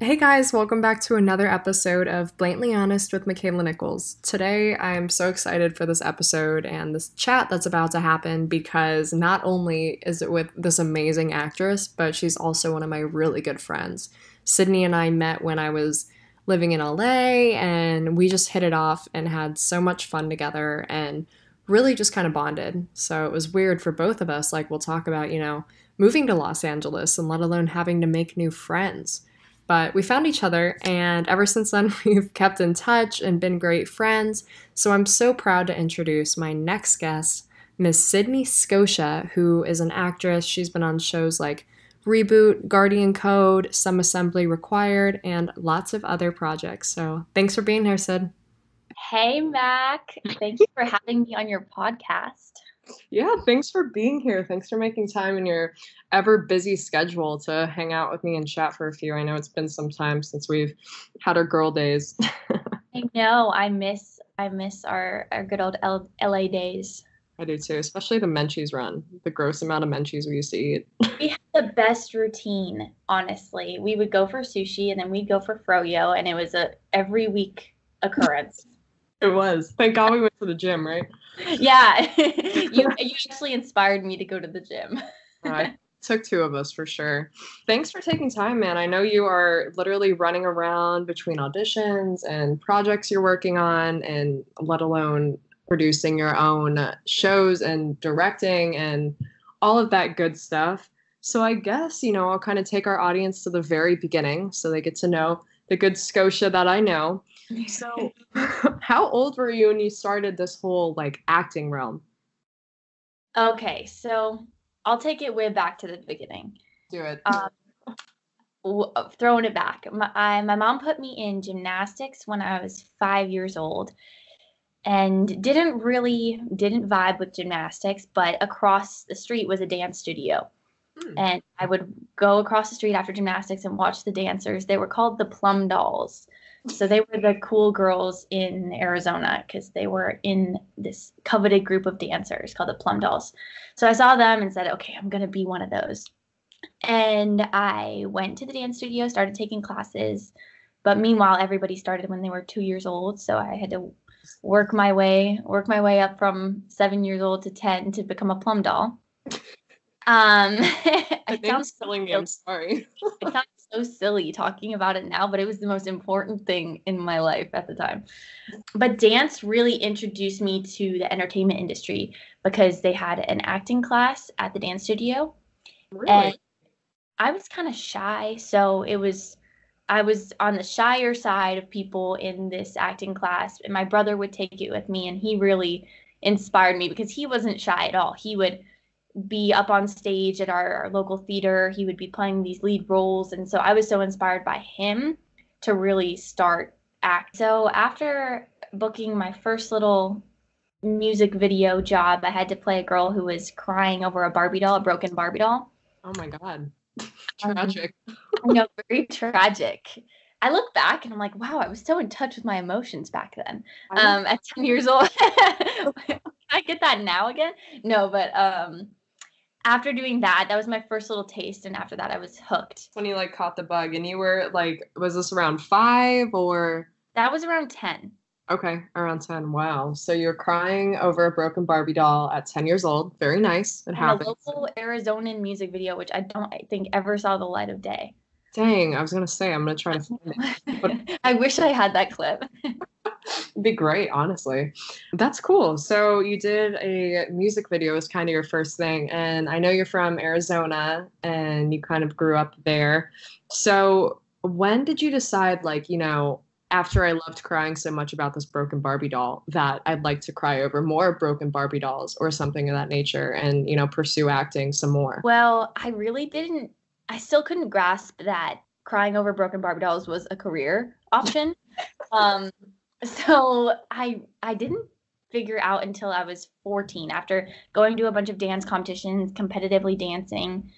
Hey guys, welcome back to another episode of Blatantly Honest with Makaila Nichols. Today I am so excited for this episode and this chat that's about to happen because not only is it with this amazing actress, but she's also one of my really good friends. Sydney and I met when I was living in LA and we just hit it off and had so much fun together and really just kind of bonded. So it was weird for both of us. Like we'll talk about, moving to Los Angeles and let alone having to make new friends. But we found each other, and ever since then, we've kept in touch and been great friends. So I'm so proud to introduce my next guest, Miss Sydney Scotia, who is an actress. She's been on shows like Reboot, Guardian Code, Some Assembly Required, and lots of other projects. So thanks for being here, Sid. Hey, Mac. Thank you for having me on your podcast. Yeah, thanks for being here. Thanks for making time in your ever busy schedule to hang out with me and chat for a few. I know it's been some time since we've had our girl days. I know. I miss our good old LA days. I do too, especially the Menchie's run, the gross amount of Menchie's we used to eat. We had the best routine, honestly. We would go for sushi and then we'd go for froyo, and it was a every week occurrence. It was. Thank God we went to the gym, right? Yeah. You actually inspired me to go to the gym. I took two of us for sure. Thanks for taking time, man. I know you are literally running around between auditions and projects you're working on, and let alone producing your own shows and directing and all of that good stuff. So I guess, I'll kind of take our audience to the very beginning so they get to know the good Scotia that I know. So how old were you when you started this whole acting realm? Okay, so I'll take it way back to the beginning. Do it. Throwing it back. My mom put me in gymnastics when I was 5 years old and didn't vibe with gymnastics, but across the street was a dance studio. And I would go across the street after gymnastics and watch the dancers. They were called the Plum Dolls. So they were the cool girls in Arizona because they were in this coveted group of dancers called the Plum Dolls. So I saw them and said, okay, I'm going to be one of those. And I went to the dance studio, started taking classes. But meanwhile, everybody started when they were 2 years old. So I had to work my way up from 7 years old to 10 to become a plum doll. It sounds silly. I'm sorry. It sounds so silly talking about it now, but it was the most important thing in my life at the time. But dance really introduced me to the entertainment industry because they had an acting class at the dance studio. Really? And I was kind of shy, so I was on the shyer side of people in this acting class, and my brother would take it with me, and he really inspired me because he wasn't shy at all. He would be up on stage at our local theater. He would be playing these lead roles. And so I was so inspired by him to really start act. So after booking my first little music video job, I had to play a girl who was crying over a Barbie doll, a broken Barbie doll. Oh my God. Tragic. I know, very tragic. I look back and I'm like, wow, I was so in touch with my emotions back then. At 10 years old. Can I get that now again? No, but after doing that, that was my first little taste, and after that, I was hooked. When you caught the bug, and you were was this around 5 or? That was around 10. Okay, around 10. Wow. So you're crying over a broken Barbie doll at 10 years old. Very nice. It happens. A local Arizonan music video, which I think ever saw the light of day. Dang, I was gonna say I'm gonna try to find it. But I wish I had that clip. it'd be great, honestly. That's cool. So you did a music video as kind of your first thing, and I know you're from Arizona and you kind of grew up there. So when did you decide, after I loved crying so much about this broken Barbie doll, that I'd like to cry over more broken Barbie dolls or something of that nature and, pursue acting some more? Well, I still couldn't grasp that crying over broken Barbie dolls was a career option. So I didn't figure out until I was 14, after going to a bunch of dance competitions, competitively dancing.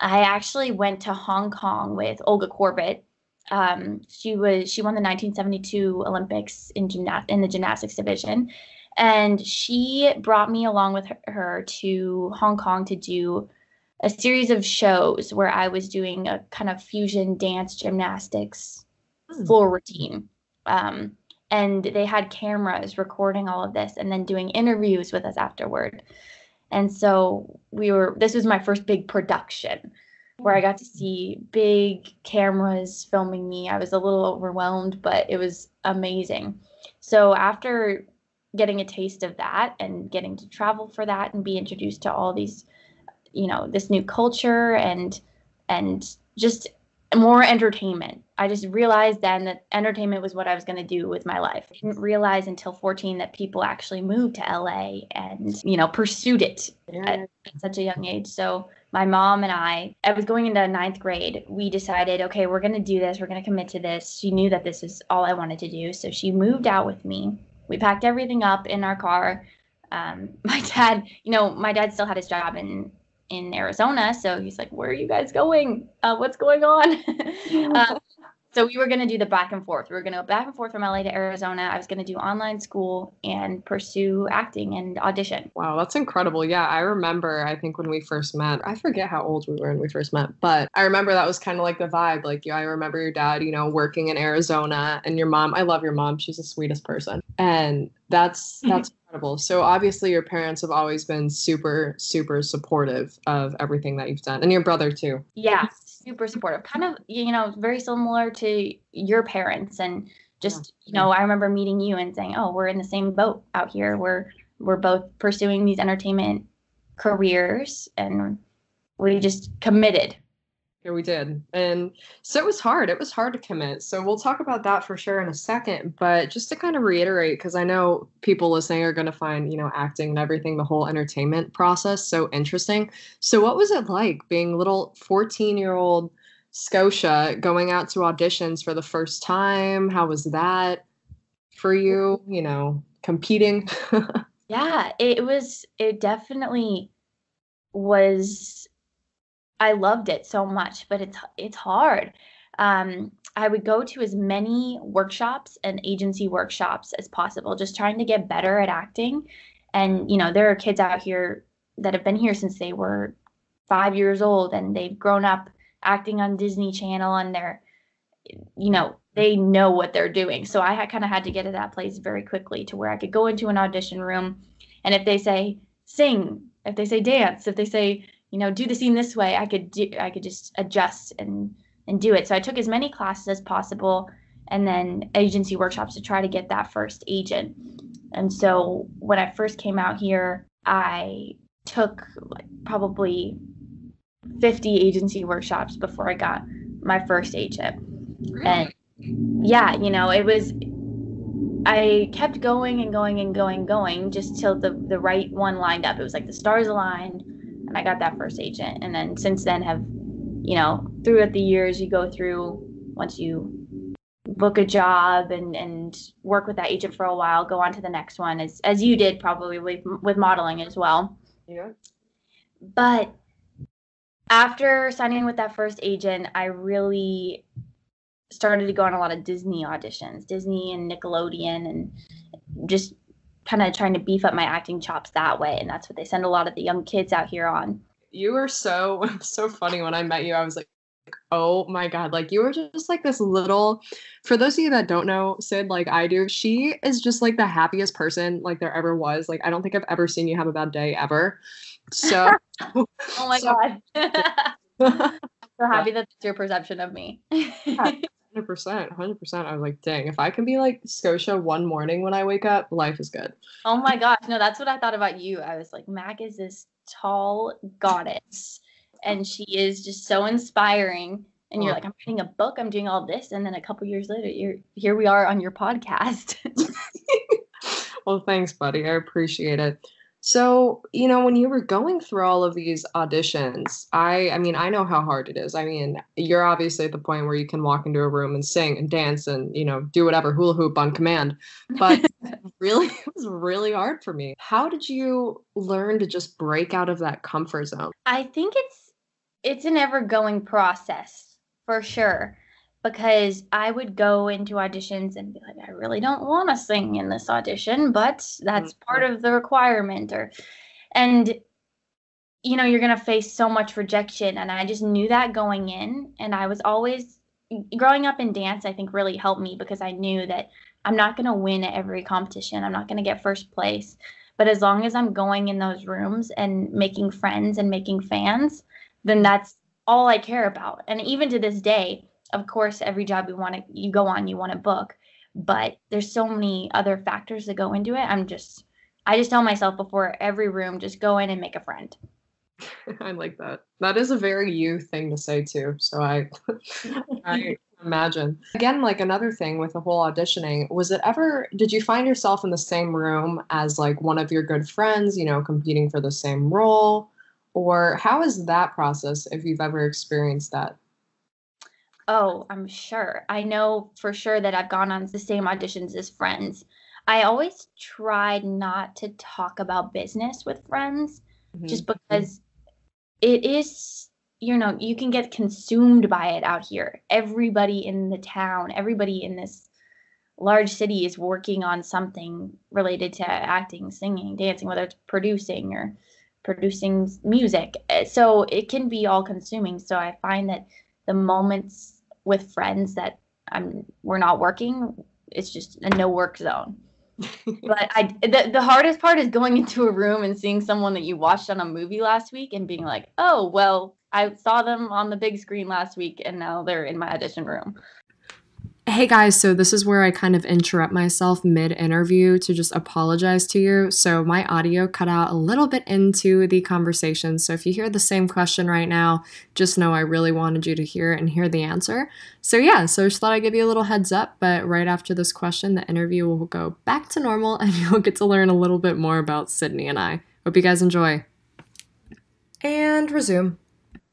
I actually went to Hong Kong with Olga Corbett. She won the 1972 Olympics in the gymnastics division, and she brought me along with her to Hong Kong to do a series of shows where I was doing a kind of fusion dance gymnastics floor routine. And they had cameras recording all of this and then doing interviews with us afterward. And so this was my first big production where I got to see big cameras filming me. I was a little overwhelmed, but it was amazing. So after getting a taste of that and getting to travel for that and be introduced to all these, this new culture and just more entertainment. I just realized then that entertainment was what I was going to do with my life. I didn't realize until 14 that people actually moved to LA and, pursued it at such a young age. So my mom and I was going into ninth grade. We decided, okay, we're going to do this. We're going to commit to this. She knew that this is all I wanted to do. So she moved out with me. We packed everything up in our car. My dad still had his job in Arizona. So he's like, where are you guys going? What's going on? So we were going to do the back and forth. We were going to go back and forth from LA to Arizona. I was going to do online school and pursue acting and audition. Wow, that's incredible. Yeah, I remember, I think when we first met, I forget how old we were when we first met, but I remember that was kind of like the vibe. Like, I remember your dad, working in Arizona, and your mom. I love your mom. She's the sweetest person. And that's incredible. So obviously your parents have always been super, super supportive of everything that you've done. And your brother too. Yeah, super supportive. Kind of, very similar to your parents. And just, I remember meeting you and saying, oh, we're in the same boat out here. We're both pursuing these entertainment careers, and we just committed. Yeah, we did. And so it was hard. It was hard to commit. So we'll talk about that for sure in a second. But just to kind of reiterate, because I know people listening are going to find, acting and everything, the whole entertainment process so interesting. So what was it like being little 14-year-old Scotia going out to auditions for the first time? How was that for you, competing? Yeah, it definitely was. I loved it so much, but it's hard. I would go to as many workshops and agency workshops as possible, just trying to get better at acting. And, there are kids out here that have been here since they were 5 years old, and they've grown up acting on Disney Channel, and they know what they're doing. So I kind of had to get to that place very quickly to where I could go into an audition room, and if they say sing, if they say dance, if they say do the scene this way, I could just adjust and do it. So I took as many classes as possible, and then agency workshops to try to get that first agent. And so when I first came out here, I took probably 50 agency workshops before I got my first agent. Really? And yeah, I kept going and going and going just till the right one lined up. It was like the stars aligned, and I got that first agent. And then since then have, throughout the years, you go through, once you book a job and work with that agent for a while, go on to the next one, as you did probably with modeling as well. Yeah. But after signing with that first agent, I really started to go on a lot of Disney auditions, Disney and Nickelodeon, and just kind of trying to beef up my acting chops that way. And that's what they send a lot of the young kids out here on. You were so funny. When I met you, I was like, oh my God, like you were just like this little, for those of you that don't know Sid like I do, she is just like the happiest person like there ever was. Like I don't think I've ever seen you have a bad day ever. So oh my God. I'm so happy that's your perception of me. 100%. I was like, dang, if I can be like Scotia one morning when I wake up, life is good. Oh my gosh. No, that's what I thought about you. I was like, Mac is this tall goddess, and she is just so inspiring. And you're like, I'm writing a book, I'm doing all this, and then a couple years later, here we are on your podcast. Well, thanks, buddy. I appreciate it. So, when you were going through all of these auditions, I mean, I know how hard it is. I mean, you're obviously at the point where you can walk into a room and sing and dance and, do whatever, hula hoop on command. But really, it was really hard for me. How did you learn to just break out of that comfort zone? I think it's an ever-going process, for sure. Because I would go into auditions and be like, I really don't want to sing in this audition, but that's part of the requirement. And you're going to face so much rejection. And I just knew that going in. And I was always growing up in dance, I think really helped me because I knew that I'm not going to win at every competition. I'm not going to get first place. But as long as I'm going in those rooms and making friends and making fans, then that's all I care about. And even to this day, of course, every job you go on, you want to book. But there's so many other factors that go into it. I just tell myself before every room, just go in and make a friend. I like that. That is a very you thing to say too. So I imagine. Again, like another thing with the whole auditioning, did you find yourself in the same room as like one of your good friends, competing for the same role? Or how is that process if you've ever experienced that? Oh, I'm sure. I know for sure that I've gone on the same auditions as friends. I always tried not to talk about business with friends Mhm. just because it is, you can get consumed by it out here. Everybody in the town, everybody in this large city is working on something related to acting, singing, dancing, whether it's producing or producing music. So it can be all consuming. So I find that the moments with friends that we're not working, it's just a no work zone. But the hardest part is going into a room and seeing someone that you watched on a movie last week and being like, oh, well, I saw them on the big screen last week and now they're in my audition room. Hey guys, so this is where I kind of interrupt myself mid interview to just apologize to you. So my audio cut out a little bit into the conversation. So if you hear the same question right now, just know I really wanted you to hear it and hear the answer. So yeah, so I just thought I'd give you a little heads up. But right after this question, the interview will go back to normal and you'll get to learn a little bit more about Sydney and I. Hope you guys enjoy. And resume.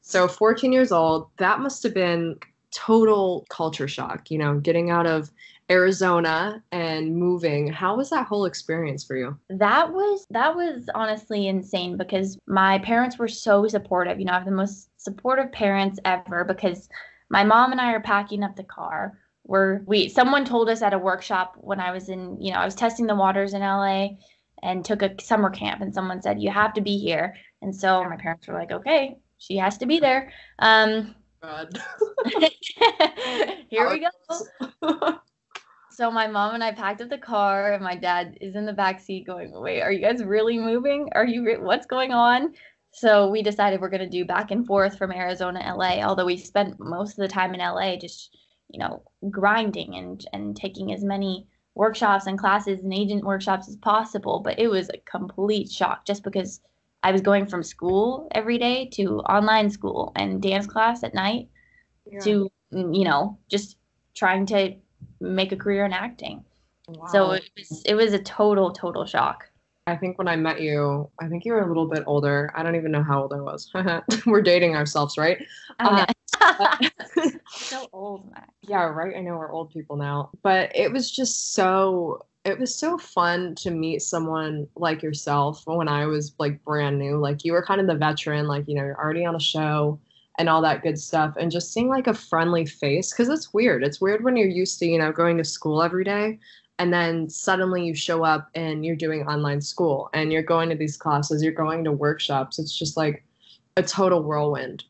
So 14 years old, that must have been total culture shock, getting out of Arizona and moving. How was that whole experience for you? That was honestly insane because my parents were so supportive. I have the most supportive parents ever because my mom and I are packing up the car. Someone told us at a workshop when I was I was testing the waters in LA and took a summer camp and someone said you have to be here. And so my parents were like, "Okay, she has to be there." God. Here we go. So my mom and I packed up the car, and my dad is in the back seat going, "Wait, are you guys really moving? What's going on?" So we decided we're going to do back and forth from Arizona, LA, although we spent most of the time in LA just, grinding and taking as many workshops and classes and agent workshops as possible. But it was a complete shock just because I was going from school every day to online school and dance class at night Yeah. to, just trying to make a career in acting. Wow. So it was a total shock. I think when I met you, I think you were a little bit older. I don't even know how old I was. We're dating ourselves, right? I know. So old, Max. Yeah, right. I know we're old people now, but it was so fun to meet someone like yourself when I was like brand new. Like you were kind of the veteran, like, you're already on a show and all that good stuff. And just seeing like a friendly face, because it's weird. It's weird when you're used to, going to school every day. And then suddenly you show up and you're doing online school and you're going to these classes, you're going to workshops. It's just like a total whirlwind.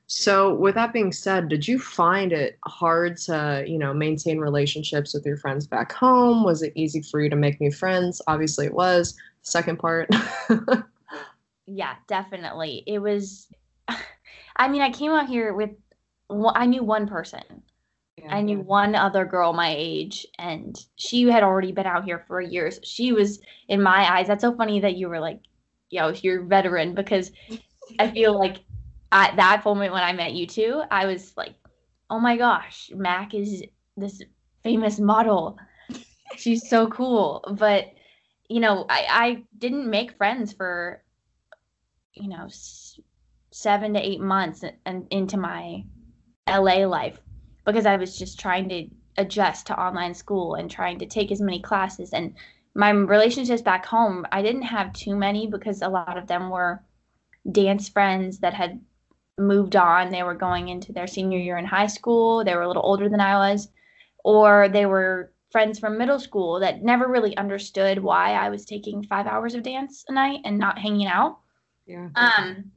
So, with that being said, did you find it hard to, maintain relationships with your friends back home? Was it easy for you to make new friends? Obviously, it was. Second part. Yeah, definitely. It was, I mean, I came out here with, I knew one person. Yeah. I knew one other girl my age, and she had already been out here for years. She was, in my eyes, that's so funny that you were like, you're veteran, because I feel like at that moment when I met you two, I was like, oh my gosh, Mac is this famous model. She's so cool. But, I didn't make friends for, 7 to 8 months and into my LA life because I was just trying to adjust to online school and trying to take as many classes. And my relationships back home, I didn't have too many because a lot of them were dance friends that had moved on. They were going into their senior year in high school. They were a little older than I was, or they were friends from middle school that never really understood why I was taking 5 hours of dance a night and not hanging out. Yeah.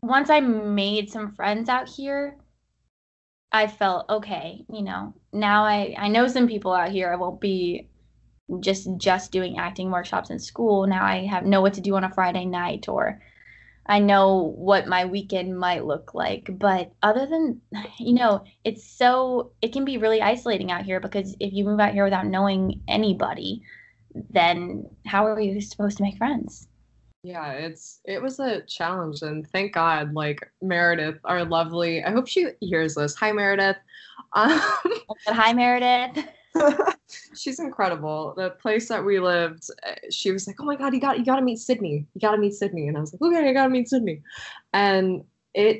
Once I made some friends out here, I felt okay, now I know some people out here. I won't be just doing acting workshops in school. Now I have know what to do on a Friday night, or I know what my weekend might look like. But other than, it can be really isolating out here because if you move out here without knowing anybody, then how are you supposed to make friends? Yeah, it was a challenge, and thank God, like Meredith, our lovely, I hope she hears this. Hi, Meredith. Um, But hi, Meredith. she's incredible. The place that we lived, she was like, "Oh my God, you got to meet Sydney. You got to meet Sydney." And I was like, "Okay, I got to meet Sydney." And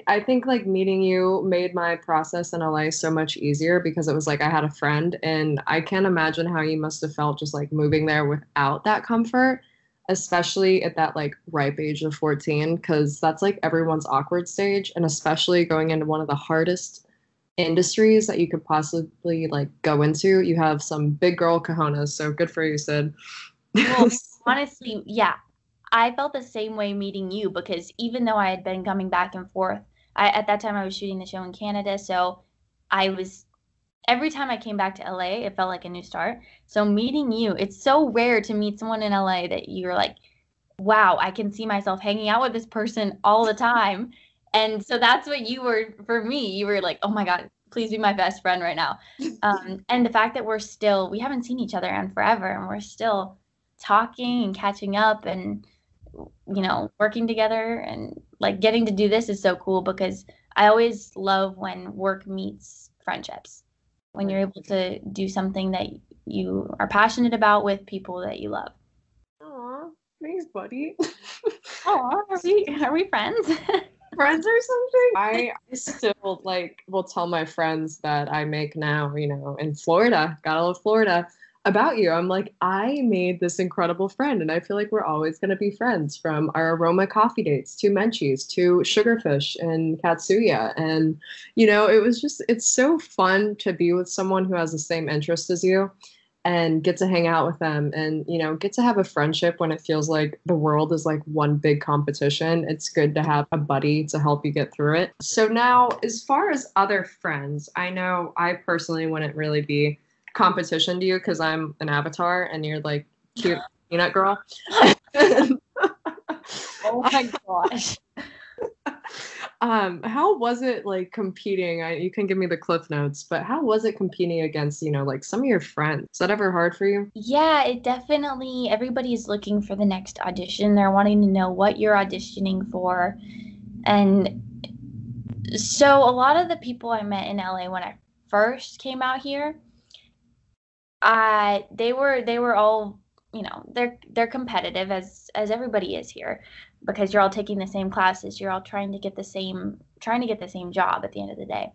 I think like meeting you made my process in LA so much easier because it was like I had a friend, and I can't imagine how you must have felt just like moving there without that comfort, especially at that like ripe age of 14, because that's like everyone's awkward stage, and especially going into one of the hardest industries that you could possibly like go into. You have some big girl cojones, so good for you, Sid. Well, honestly, yeah, I felt the same way meeting you because even though I had been coming back and forth, at that time I was shooting the show in Canada, so I was every time I came back to LA, it felt like a new start. So meeting you, it's so rare to meet someone in LA that you're like, wow, I can see myself hanging out with this person all the time. And so that's what you were for me. You were like, oh my God, please be my best friend right now. And the fact that we haven't seen each other in forever and we're still talking and catching up and, working together and like getting to do this is so cool because I always love when work meets friendships, when you're able to do something that you are passionate about with people that you love. Aw, thanks, buddy. Oh, are we friends? Friends or something. I still like will tell my friends that I make now, in Florida, gotta love Florida, about you. I'm like, I made this incredible friend, and I feel like we're always gonna be friends from our aroma coffee dates to Menchie's to Sugarfish and Katsuya. And, it's so fun to be with someone who has the same interest as you and get to hang out with them and get to have a friendship when it feels like the world is like one big competition. It's good to have a buddy to help you get through it. So now, as far as other friends, I know I personally wouldn't really be competition to you because I'm an avatar and you're like cute peanut girl. Oh my gosh. How was it like competing? You can give me the cliff notes, but how was it competing against, like some of your friends? Is that ever hard for you? Yeah, it definitely, everybody's looking for the next audition. They're wanting to know what you're auditioning for. And so a lot of the people I met in LA when I first came out here, they were all, they're competitive as everybody is here because you're all taking the same classes, you're all trying to get the same job at the end of the day.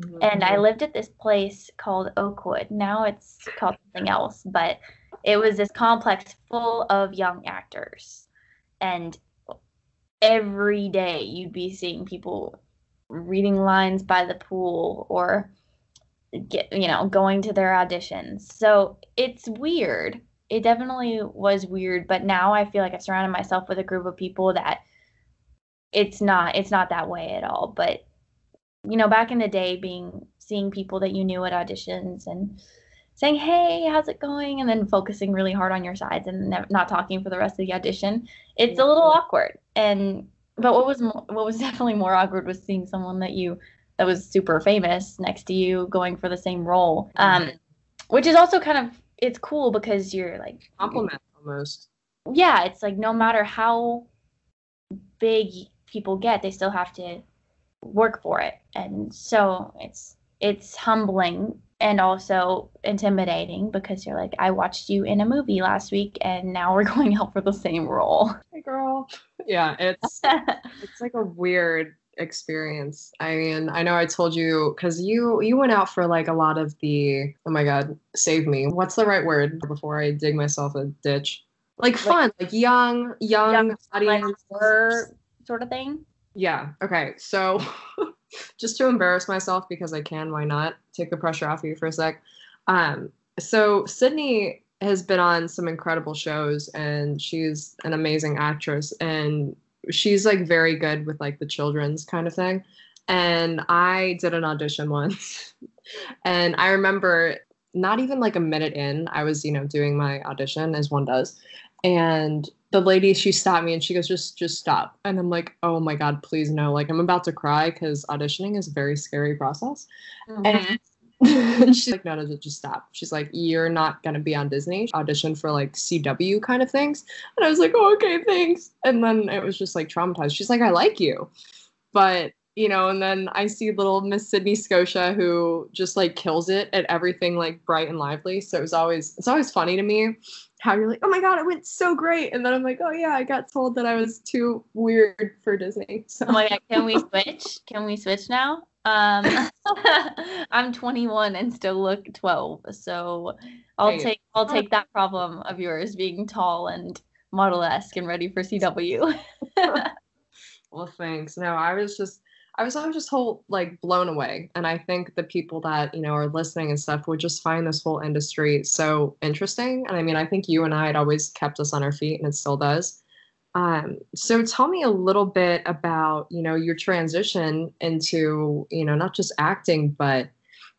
Mhm. And I lived at this place called Oakwood. Now it's called something else, but it was this complex full of young actors. And every day you'd be seeing people reading lines by the pool or going to their auditions. So it's weird. It definitely was weird, but now I feel like I've surrounded myself with a group of people that it's not that way at all. But back in the day, seeing people that you knew at auditions and saying, "Hey, how's it going?" and then focusing really hard on your sides and not talking for the rest of the audition, it's a little awkward. But what was definitely more awkward was seeing someone that was super famous next to you going for the same role. Which is also kind of it's cool because you're like, Compliment almost. yeah, it's like no matter how big people get, they still have to work for it. And so it's humbling and also intimidating because you're like, I watched you in a movie last week and now we're going out for the same role. Hey, girl. Yeah, it's like a weird experience. I mean, I know I told you because you went out for like a lot of the, oh my God, save me. What's the right word before I dig myself a ditch? Like Like fun, like young like audience. horror sort of thing. Yeah. Okay. So just to embarrass myself because I can, why not? Take the pressure off of you for a sec. So Sydney has been on some incredible shows and she's an amazing actress. And she's like very good with like the children's kind of thing. And I did an audition once. And I remember not even like a minute in, I was, doing my audition as one does. And the lady, she stopped me and she goes, just stop. And I'm like, oh my God, please no. Like I'm about to cry because auditioning is a very scary process. Mhm. And she's like, no, just stop. She's like, you're not going to be on Disney. Audition for like CW kind of things. And I was like, oh, okay, thanks. And then it was just like traumatized. She's like, I like you. But, and then I see little Miss Sydney Scotia who just like kills it at everything like bright and lively. So it's always funny to me how you're like, oh my God, it went so great. And then I'm like, oh yeah, I got told that I was too weird for Disney. So Oh my God, can we switch? Can we switch now? I'm 21 and still look 12, so I'll hey, take that problem of yours being tall and model-esque and ready for CW. well, thanks. No, I was always just whole like blown away. And I think the people that, are listening and stuff would just find this whole industry so interesting. And I mean, I think you and I had always kept us on our feet and it still does. So tell me a little bit about, your transition into, not just acting, but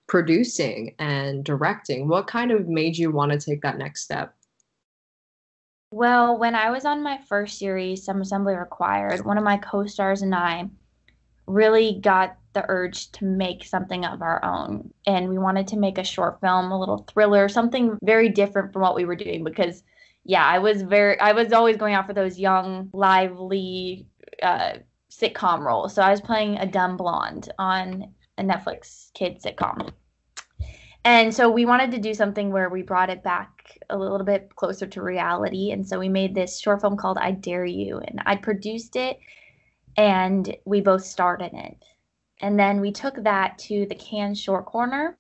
producing and directing. What kind of made you want to take that next step? Well, when I was on my first series, Some Assembly Required, one of my co-stars and I really got the urge to make something of our own. And we wanted to make a short film, a little thriller, something very different from what we were doing because yeah, I was always going out for those young, lively sitcom roles. So I was playing a dumb blonde on a Netflix kid sitcom. And so we wanted to do something where we brought it back a little bit closer to reality. And so we made this short film called I Dare You. And I produced it and we both starred in it. And then we took that to the Cannes Short Corner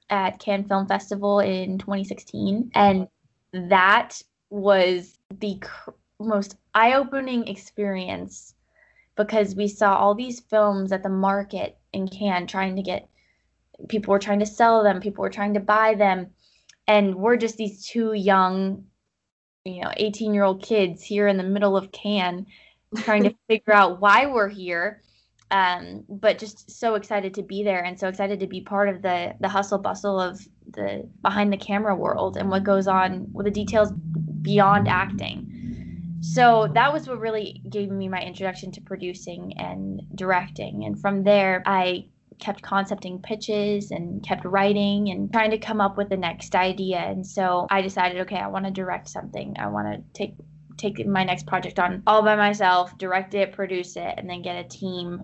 at Cannes Film Festival in 2016. And that was the most eye-opening experience because we saw all these films at the market in Cannes trying to get people were trying to sell them, people were trying to buy them, and we're just these two young, 18-year-old kids here in the middle of Cannes trying to figure out why we're here. But just so excited to be there and so excited to be part of the hustle bustle of the behind the camera world and what goes on with the details beyond acting. So that was what really gave me my introduction to producing and directing. And from there, I kept concepting pitches and kept writing and trying to come up with the next idea. And so I decided, okay, I want to direct something. I want to take my next project on all by myself, direct it, produce it, and then get a team,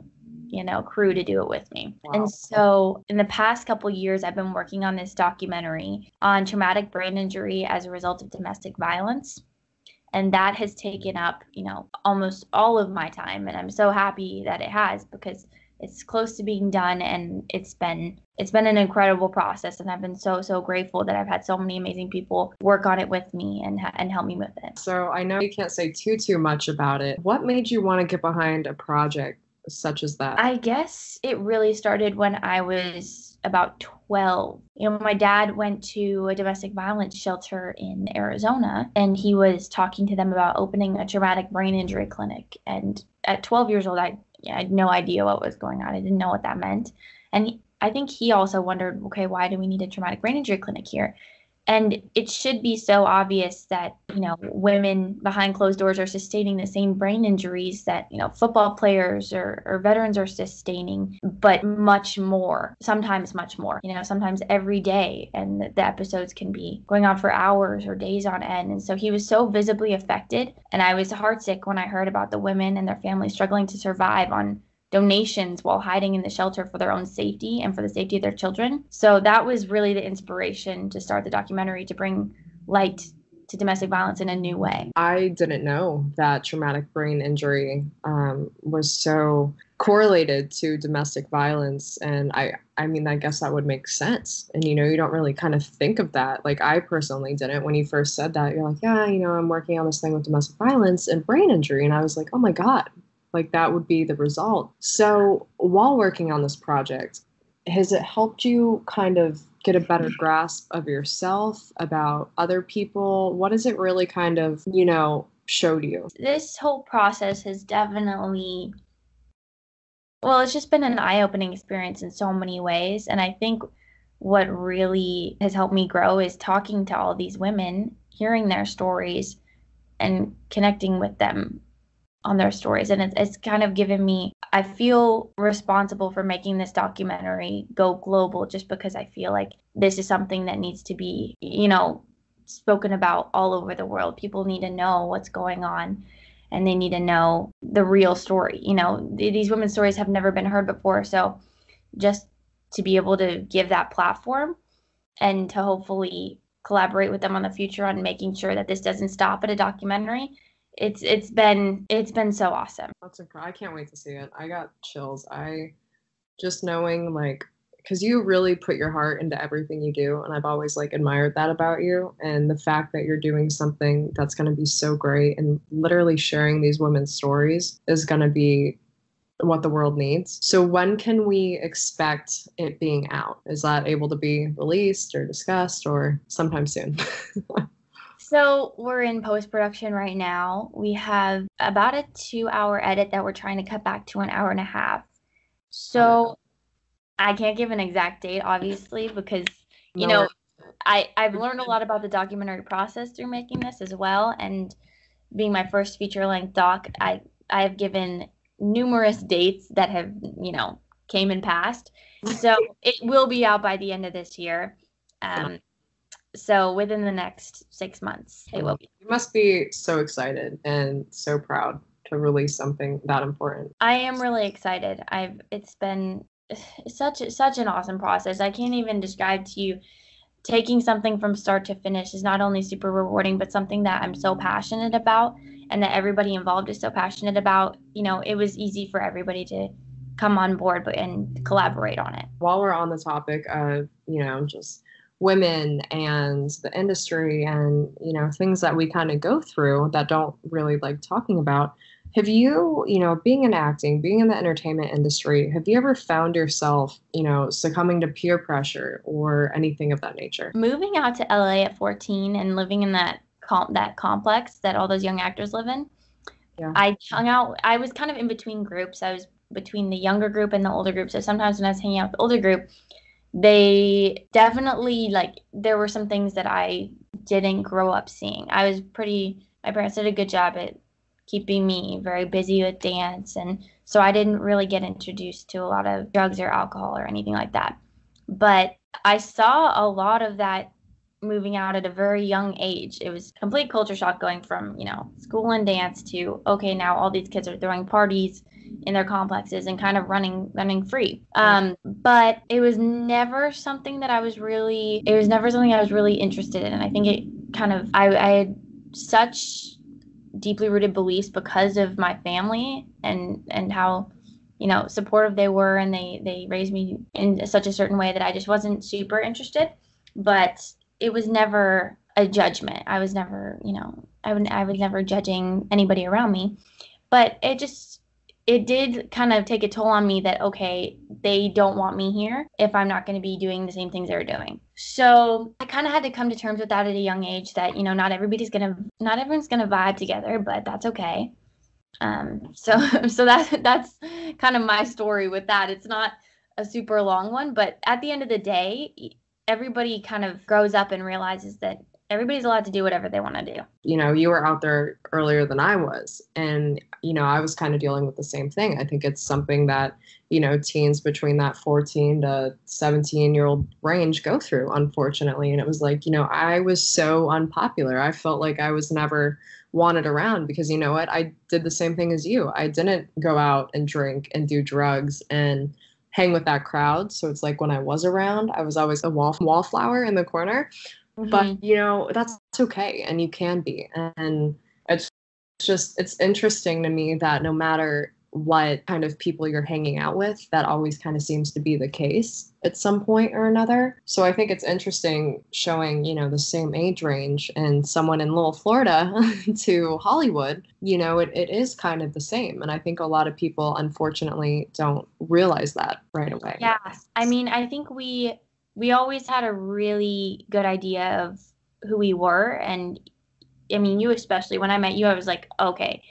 crew to do it with me. Wow. And so in the past couple years, I've been working on this documentary on traumatic brain injury as a result of domestic violence. And that has taken up, almost all of my time. And I'm so happy that it has because it's close to being done and it's been an incredible process. And I've been so grateful that I've had so many amazing people work on it with me and help me with it. So I know you can't say too much about it. What made you want to get behind a project such as that? I guess it really started when I was about 12. My dad went to a domestic violence shelter in Arizona and he was talking to them about opening a traumatic brain injury clinic. And at 12 years old, I had no idea what was going on. I didn't know what that meant. And I think he also wondered, okay, why do we need a traumatic brain injury clinic here? And it should be so obvious that, women behind closed doors are sustaining the same brain injuries that, football players or veterans are sustaining, but much more, sometimes much more, sometimes every day. And the episodes can be going on for hours or days on end. And so he was so visibly affected. And I was heartsick when I heard about the women and their families struggling to survive on donations while hiding in the shelter for their own safety and for the safety of their children. So that was really the inspiration to start the documentary, to bring light to domestic violence in a new way. I didn't know that traumatic brain injury was so correlated to domestic violence. And I mean, I guess that would make sense. And, you don't really kind of think of that. Like I personally didn't. When you first said that, you're like, yeah, I'm working on this thing with domestic violence and brain injury. And I was like, oh my God. Like that would be the result. So while working on this project, has it helped you kind of get a better grasp of yourself, about other people? What is it really kind of, showed you? This whole process has definitely, well, it's just been an eye-opening experience in so many ways. And I think what really has helped me grow is talking to all these women, hearing their stories, and connecting with them on their stories. And it's kind of given me, I feel responsible for making this documentary go global just because I feel like this is something that needs to be, spoken about all over the world. People need to know what's going on and they need to know the real story. These women's stories have never been heard before. So just to be able to give that platform and to hopefully collaborate with them on the future on making sure that this doesn't stop at a documentary, it's been so awesome. I can't wait to see it. I got chills. I just knowing like, because you really put your heart into everything you do, and I've always like admired that about you, and the fact that you're doing something that's going to be so great and literally sharing these women's stories is going to be what the world needs. So when can we expect it being out? Is that able to be released or discussed or sometime soon? So we're in post-production right now. We have about a 2-hour edit that we're trying to cut back to an hour and a half. So I can't give an exact date, obviously, because, I've learned a lot about the documentary process through making this as well. And being my first feature-length doc, I have given numerous dates that have, came and passed. So it will be out by the end of this year. So within the next 6 months, it will be. You must be so excited and so proud to release something that important. I am really excited. It's been such an awesome process. I can't even describe to you. Taking something from start to finish is not only super rewarding, but something that I'm so passionate about and that everybody involved is so passionate about. It was easy for everybody to come on board and collaborate on it. While we're on the topic of, just women and the industry and, things that we kind of go through that don't really like talking about, have you, being in acting, being in the entertainment industry, have you ever found yourself, succumbing to peer pressure or anything of that nature? Moving out to LA at 14 and living in that complex that all those young actors live in, yeah. I hung out, I was kind of in between groups. I was between the younger group and the older group. So sometimes when I was hanging out with the older group, they definitely, there were some things that I didn't grow up seeing. My parents did a good job at keeping me very busy with dance, and so I didn't really get introduced to a lot of drugs or alcohol or anything like that. But I saw a lot of that moving out at a very young age. It was complete culture shock going from, school and dance to, okay, now all these kids are throwing parties in their complexes and kind of running free. But it was never something that I was really interested in. And I think it kind of, I had such deeply rooted beliefs because of my family and how, supportive they were, and they raised me in such a certain way that I just wasn't super interested. But it was never a judgment. I was never, I was never judging anybody around me. But it did kind of take a toll on me that, okay, they don't want me here if I'm not going to be doing the same things they're doing. So I kind of had to come to terms with that at a young age that, not everyone's going to vibe together, but that's okay. So that's kind of my story with that. It's not a super long one, but at the end of the day, everybody kind of grows up and realizes that everybody's allowed to do whatever they want to do. You were out there earlier than I was, and, I was kind of dealing with the same thing. I think it's something that, teens between that 14 to 17-year-old range go through, unfortunately. And it was like, I was so unpopular. I felt like I was never wanted around because, you know what? I did the same thing as you. I didn't go out and drink and do drugs and hang with that crowd. So it's like when I was around, I was always a wallflower in the corner. Mm-hmm. But, that's okay. And you can be. And it's interesting to me that no matter what kind of people you're hanging out with, that always kind of seems to be the case at some point or another. So I think it's interesting showing, the same age range and someone in Little Florida to Hollywood, it is kind of the same. And I think a lot of people, unfortunately, don't realize that right away. Yeah. I mean, I think we always had a really good idea of who we were, and I mean, you especially, when I met you, I was like, okay,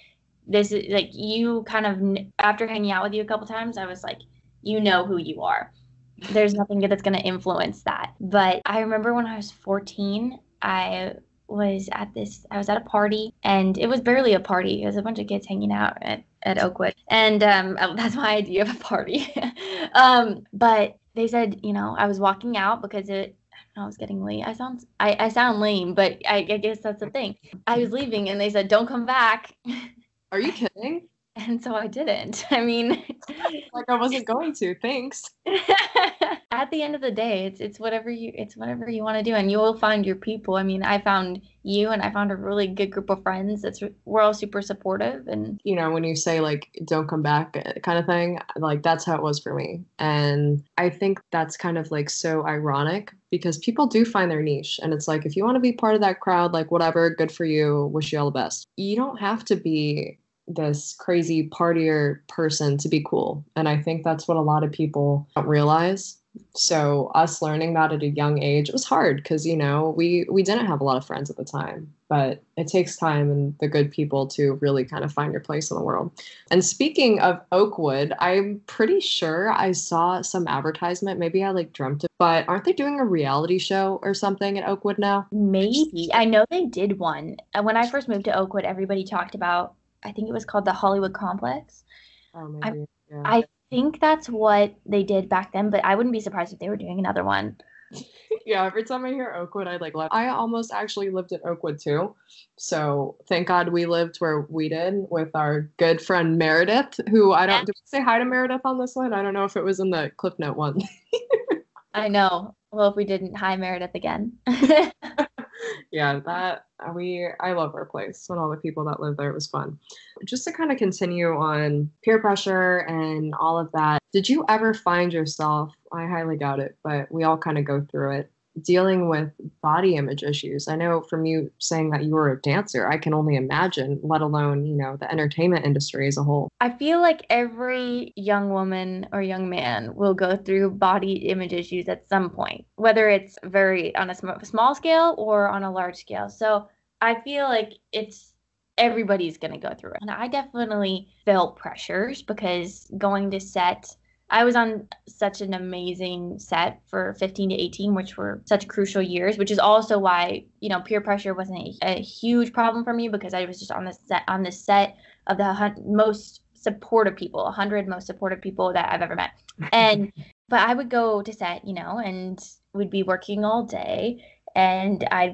this is like you kind of, after hanging out with you a couple times, I was like, you know who you are. There's nothing that's going to influence that. But I remember when I was 14, I was at a party, and it was barely a party. It was a bunch of kids hanging out at Oakwood. And that's my idea of a party. But they said, I was walking out because I was getting late. I sound lame, but I guess that's the thing. I was leaving, and they said, "Don't come back." Are you kidding? And so I didn't. I mean, like I wasn't going to. Thanks. At the end of the day, it's whatever you want to do, and you will find your people. I mean, I found you, and I found a really good group of friends. We're all super supportive, and when you say like don't come back kind of thing, like that's how it was for me. And I think that's kind of like so ironic because people do find their niche, and it's like if you want to be part of that crowd, like whatever, good for you, wish you all the best. You don't have to be this crazy partier person to be cool. And I think that's what a lot of people don't realize. So us learning that at a young age, it was hard because, we didn't have a lot of friends at the time, but it takes time and the good people to really kind of find your place in the world. And speaking of Oakwood, I'm pretty sure I saw some advertisement. Maybe I like dreamt it, but aren't they doing a reality show or something at Oakwood now? Maybe. I know they did one. When I first moved to Oakwood, everybody talked about, I think it was called the Hollywood Complex. Oh, maybe. Yeah. I think that's what they did back then, but I wouldn't be surprised if they were doing another one. Yeah, every time I hear Oakwood, I like laugh. I almost actually lived at Oakwood too. So thank God we lived where we did with our good friend Meredith, who did we say hi to Meredith on this one? I don't know if it was in the Cliff Note one. I know. Well, if we didn't, hi Meredith again. Yeah, I love our place and all the people that live there. It was fun. Just to kind of continue on peer pressure and all of that, did you ever find yourself, I highly doubt it, but we all kind of go through it, dealing with body image issues? I know from you saying that you were a dancer, I can only imagine, let alone, the entertainment industry as a whole. I feel like every young woman or young man will go through body image issues at some point, whether it's very on a small scale or on a large scale. So I feel like everybody's going to go through it. And I definitely felt pressures because going to set, I was on such an amazing set for 15 to 18, which were such crucial years, which is also why, peer pressure wasn't a huge problem for me because I was just on the set of the most supportive people, 100 most supportive people that I've ever met. But I would go to set, and we'd be working all day. And I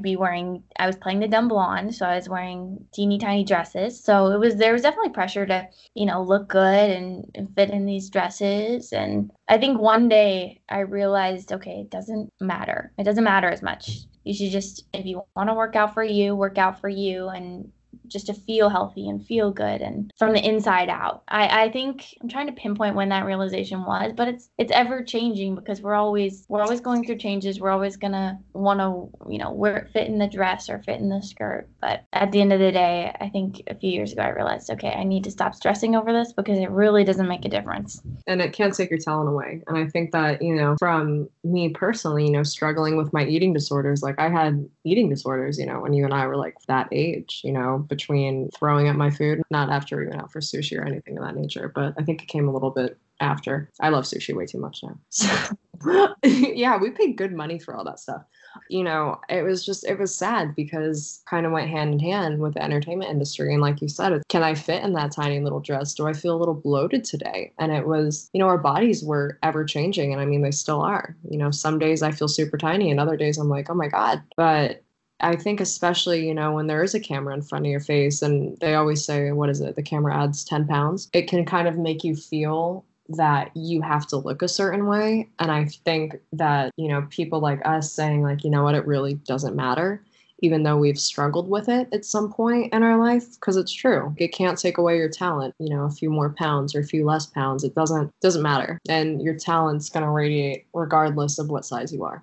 was playing the dumb blonde, so I was wearing teeny tiny dresses. So there was definitely pressure to, look good and fit in these dresses. And I think one day I realized, okay, it doesn't matter. It doesn't matter as much. You should just, if you want to work out for you and just to feel healthy and feel good and from the inside out. I think I'm trying to pinpoint when that realization was, but it's ever changing because we're always going through changes. We're always gonna want to fit in the dress or fit in the skirt. But at the end of the day, I think a few years ago I realized, okay, I need to stop stressing over this because it really doesn't make a difference. And it can't take your talent away. And I think that, from me personally, struggling with my eating disorders, like I had eating disorders, when you and I were like that age, between throwing up my food, not after we went out for sushi or anything of that nature, but I think it came a little bit after. I love sushi way too much now. So, yeah, we paid good money for all that stuff. It was sad because kind of went hand in hand with the entertainment industry. And like you said, can I fit in that tiny little dress? Do I feel a little bloated today? And it was, our bodies were ever changing. And I mean, they still are. Some days I feel super tiny and other days I'm like, oh my God. But I think especially, when there is a camera in front of your face and they always say, what is it? The camera adds 10 pounds. It can kind of make you feel that you have to look a certain way. And I think that, people like us saying like, you know what, it really doesn't matter, even though we've struggled with it at some point in our life, because it's true. It can't take away your talent, a few more pounds or a few less pounds. It doesn't matter. And your talent's going to radiate regardless of what size you are.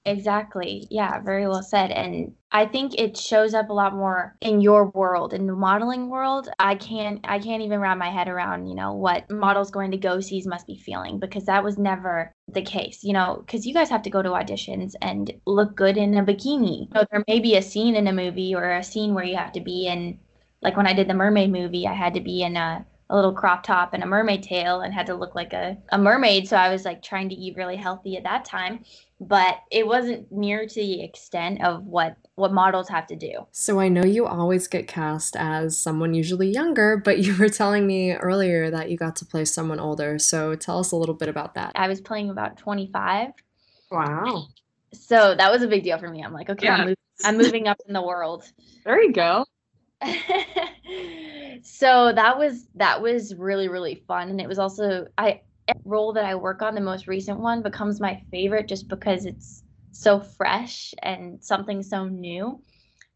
Exactly. Yeah, very well said. And I think it shows up a lot more in your world, in the modeling world. I can't even wrap my head around, what models going to go sees must be feeling because that was never the case, because you guys have to go to auditions and look good in a bikini. There may be a scene in a movie or a scene where you have to be in, like when I did the mermaid movie, I had to be in a little crop top and a mermaid tail and had to look like a mermaid. So I was like trying to eat really healthy at that time, but it wasn't near to the extent of what models have to do. So I know you always get cast as someone usually younger, but you were telling me earlier that you got to play someone older. So tell us a little bit about that. I was playing about 25. Wow. So that was a big deal for me. I'm like, okay, Yeah. I'm moving up in the world. There you go. So that was really really fun, and it was also I role that I work on, the most recent one, becomes my favorite just because it's so fresh and something so new.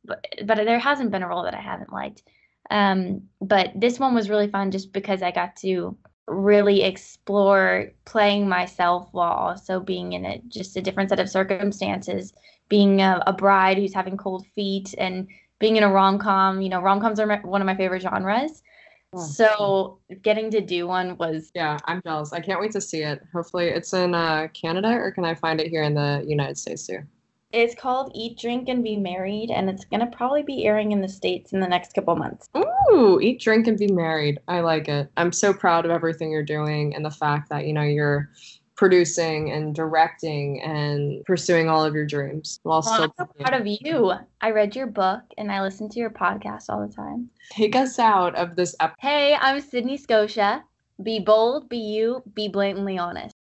But there hasn't been a role that I haven't liked. But this one was really fun just because I got to really explore playing myself while also being in just a different set of circumstances, being a bride who's having cold feet and being in a rom-com. Rom-coms are one of my favorite genres. Oh, So getting to do one was yeah, I'm jealous. I can't wait to see it. Hopefully it's in Canada, or can I find it here in the United States too? it's called Eat, Drink, and Be Married, and it's gonna probably be airing in the States in the next couple months. Ooh, eat, drink, and be married. I like it. I'm so proud of everything you're doing and the fact that, you're producing and directing and pursuing all of your dreams while Well, still I'm so proud of you. I read your book and I listen to your podcast all the time. take us out of this episode. Hey, I'm Sydney Scotia. Be bold, be you, be blatantly honest.